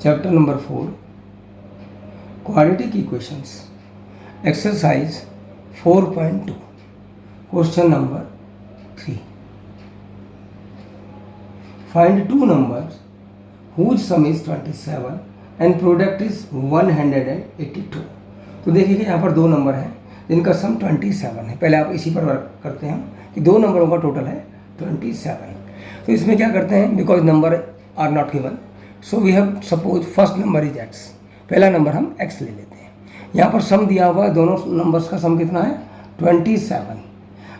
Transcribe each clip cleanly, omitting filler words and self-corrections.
Chapter number 4 quadratic equations exercise 4.2 question number 3 find two numbers whose sum is 27 and product is 182। तो देखिए यहाँ पर दो number हैं जिनका सम 27 है। पहले आप इसी पर वर्क करते हैं कि दो नंबरों का टोटल है 27। तो इसमें क्या करते हैं, because number are not given so we have suppose first number is x। पहला नंबर हम x ले लेते हैं। यहाँ पर सम दिया हुआ है, दोनों नंबर्स का सम कितना है 27।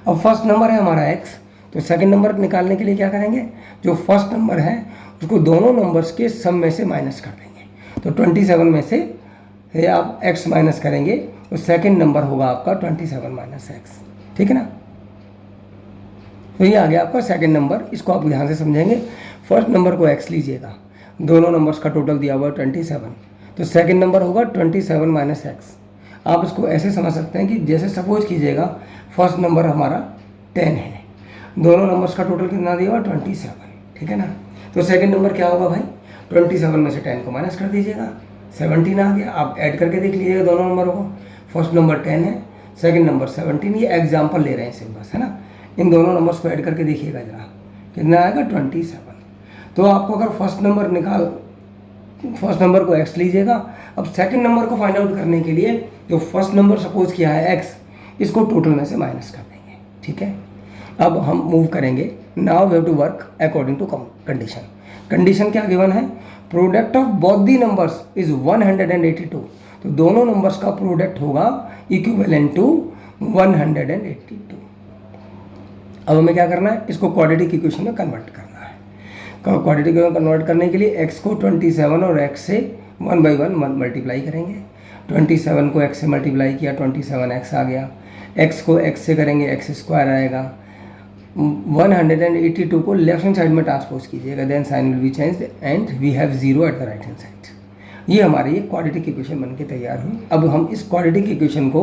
अब फर्स्ट नंबर है हमारा x, तो सेकंड नंबर निकालने के लिए क्या करेंगे, जो फर्स्ट नंबर है उसको दोनों नंबर्स के सम में से माइनस कर देंगे। तो 27 में से आप x माइनस करेंगे तो सेकंड नंबर होगा आपका 27 माइनस x। ठीक है ना। तो ये आ गया आपका सेकंड नंबर। इसको आप ध्यान से समझेंगे। फर्स्ट नंबर को x लीजिएगा, दोनों नंबर्स का टोटल दिया हुआ है 27, तो सेकंड नंबर होगा 27 माइनस x। आप इसको ऐसे समझ सकते हैं कि जैसे सपोज कीजिएगा फर्स्ट नंबर हमारा 10 है, दोनों नंबर्स का टोटल कितना दिया हुआ 27। ठीक है ना। तो सेकंड नंबर क्या होगा भाई, 27 में से 10 को माइनस कर दीजिएगा, 17 आ गया। आप ऐड करके देख लीजिएगा दोनों नंबरों को। फर्स्ट नंबर 10 है, सेकंड नंबर 17। ये एग्जाम्पल ले रहे हैं सिर्फ बस, है ना। इन दोनों नंबर्स को ऐड करके देखिएगा जरा, कितना आएगा 27। तो आपको अगर फर्स्ट नंबर को x लीजिएगा। अब सेकंड नंबर को फाइंड आउट करने के लिए जो फर्स्ट नंबर सपोज किया है x, इसको टोटल में से माइनस कर देंगे। ठीक है। अब हम मूव करेंगे। Now we have to work according to condition. Condition क्या गिवन है, product of both the numbers is 182। तो दोनों नंबर्स का प्रोडक्ट होगा इक्विवेलेंट टू 182। अब हमें क्या करना है, इसको क्वाड्रेटिक इक्वेशन में कन्वर्ट करना है। क्वाड्रेटिक इक्वेशन कन्वर्ट करने के लिए x को 27 और x से 1 बाई 1 मल्टीप्लाई करेंगे। 27 को x से मल्टीप्लाई किया, 27x आ गया। x को x से करेंगे, x स्क्वायर आएगा। 182 को लेफ्ट हैंड साइड में ट्रांसपोज कीजिएगा, then sign will be changed and we have 0 at the right hand side. ये हमारी क्वाड्रेटिक इक्वेशन बन के तैयार हुई। अब हम इस क्वाड्रेटिक इक्वेशन को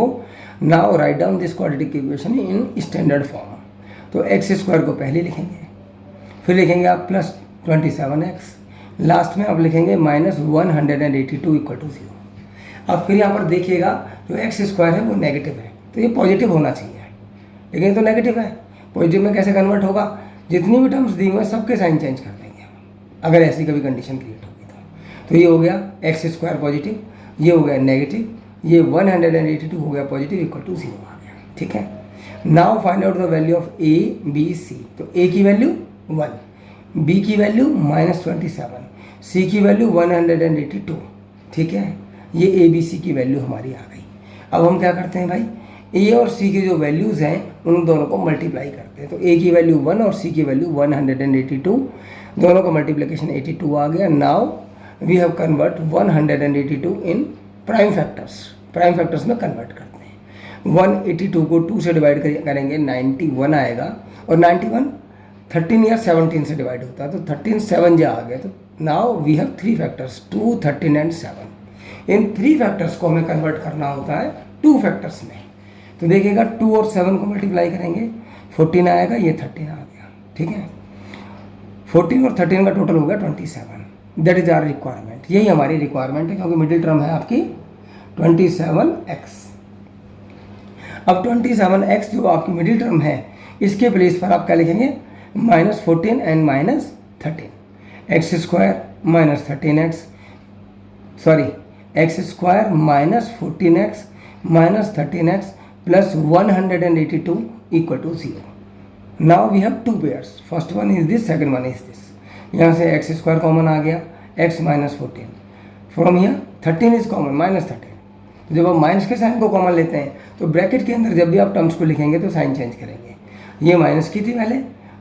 now write down this quadratic equation in standard form. तो x स्क्वायर को पहले लिखेंगे, फिर लिखेंगे आप प्लस 27x, लास्ट में आप लिखेंगे माइनस 182 इक्वल टू 0। अब फिर यहाँ पर देखिएगा जो x स्क्वायर है वो नेगेटिव है, तो ये पॉजिटिव होना चाहिए, लेकिन ये तो नेगेटिव है। पॉजिटिव में कैसे कन्वर्ट होगा, जितनी भी टर्म्स दी हुए सबके साइन चेंज कर देंगे अगर ऐसी कभी कंडीशन क्रिएट होगी तो ये हो गया x स्क्वायर पॉजिटिव, ये हो गया नेगेटिव, ये 182 हो गया पॉजिटिव इक्वल टू 0 आ गया। ठीक है। Now find out the value of a b c। तो a की वैल्यू 1, b की वैल्यू -27, c की वैल्यू 182। ठीक है। ये a b c की वैल्यू हमारी आ गई। अब हम क्या करते हैं भाई, a और c की जो वैल्यूज़ हैं उन दोनों को मल्टीप्लाई करते हैं। तो a की वैल्यू 1 और c की वैल्यू 182, दोनों का मल्टीप्लिकेशन 82 आ गया। Now we have convert 182 in prime factors. Prime factors में कन्वर्ट करते हैं। 182 को 2 से डिवाइड करेंगे, 91 आएगा। और 91 13 या 17 से डिवाइड होता है, तो 13 7 जा आ गया। तो now we have 3 factors 2, 13 and 7। इन 3 फैक्टर्स को हमें कन्वर्ट करना होता है 2 फैक्टर्स में। तो देखिएगा 2 और 7 को मल्टीप्लाई करेंगे, 14 आएगा, ये 13 आ गया। ठीक है। 14 और 13 का टोटल हो गया 27। That is our requirement. यही हमारी रिक्वायरमेंट है, क्योंकि मिडिल टर्म है आपकी 27x। अब 27x जो आपकी मिडिल टर्म है, इसके प्लेस पर आप क्या लिखेंगे, -14 and -13। x square minus 13x, sorry x square minus 14x minus 13x plus 182 equal to 0। Now we have 2 pairs, first one is this, second one is this. यहाँ से x स्क्वायर कॉमन आ गया, x minus 14 from here 13 is common, -13। तो जब आप minus के sign को common लेते हैं तो ब्रैकेट के अंदर जब भी आप टर्म्स को लिखेंगे तो साइन चेंज करेंगे। ये माइनस की थी पहले,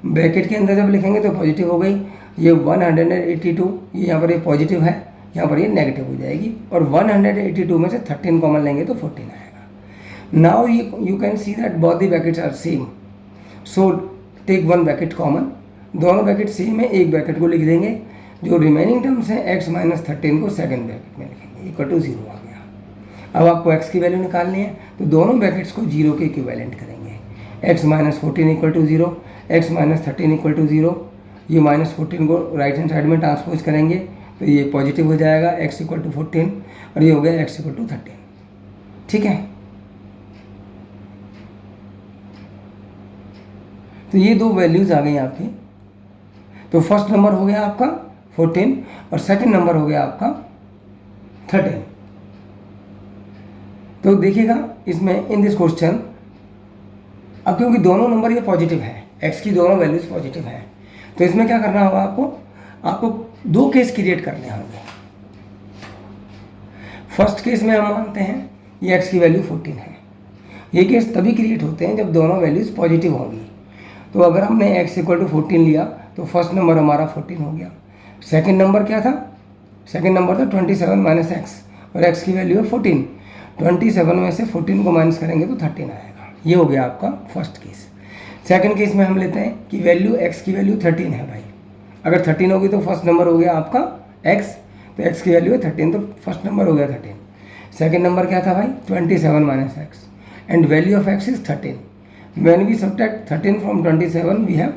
ब्रैकेट के अंदर जब लिखेंगे तो पॉजिटिव हो गई। ये 182, ये यहाँ पर ये पॉजिटिव है, यहाँ पर ये नेगेटिव हो जाएगी। और 182 में से 13 कॉमन लेंगे तो 14 आएगा। Now you can see that both the brackets are same, so take one bracket common. दोनों ब्रैकेट सेम है, एक ब्रैकेट को लिख देंगे। जो रिमेनिंग टर्म्स हैं x माइनस 13 को सेकंड ब्रैकेट में लिखेंगे, इक्वल टू 0 आ गया। अब आपको x की वैल्यू निकालनी है, तो दोनों ब्रैकेट्स को 0 के इक्विवेलेंट करेंगे। x minus 14 equal to 0, x minus 13 equal to 0। ये -14 को राइट हैंड साइड में ट्रांसपोज करेंगे तो ये पॉजिटिव हो जाएगा x इक्वल टू 14 और ये हो गया x इक्वल टू 13। ठीक है, तो ये दो वैल्यूज़ आ गई आपकी। तो फर्स्ट नंबर हो गया आपका 14 और सेकंड नंबर हो गया आपका 13। तो देखिएगा इसमें इन दिस क्वेश्चन, अब क्योंकि दोनों नंबर ये पॉजिटिव है, x की दोनों वैल्यूज पॉजिटिव है, तो इसमें क्या करना होगा आपको दो केस क्रिएट करने होंगे। फर्स्ट केस में हम मानते हैं ये x की वैल्यू 14 है। ये केस तभी क्रिएट होते हैं जब दोनों वैल्यूज पॉजिटिव होंगी। तो अगर हमने x इक्वल टू 14 लिया तो फर्स्ट नंबर हमारा 14 हो गया। सेकंड नंबर क्या था? सेकंड नंबर था 27 माइनस x और x की वैल्यू है 14। 27 में से 14 को माइनस करेंगे तो 13 आएगा। ये हो गया आपका फर्स्ट केस। सेकंड केस में हम लेते हैं कि वैल्यू x की वैल्यू 13 है भाई। अगर 13 होगी तो फर्स्ट नंबर हो गया आपका x, तो x की वैल्यू है 13, तो फर्स्ट नंबर हो गया 13। सेकंड नंबर क्या था भाई? 27 minus x and value of x is 13। When we subtract 13 from 27 we have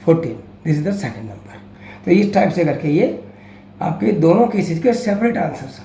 14. This is the second number. तो इस टाइप से करके ये आपके दोनों केसेस के सेपरेट आंसर्स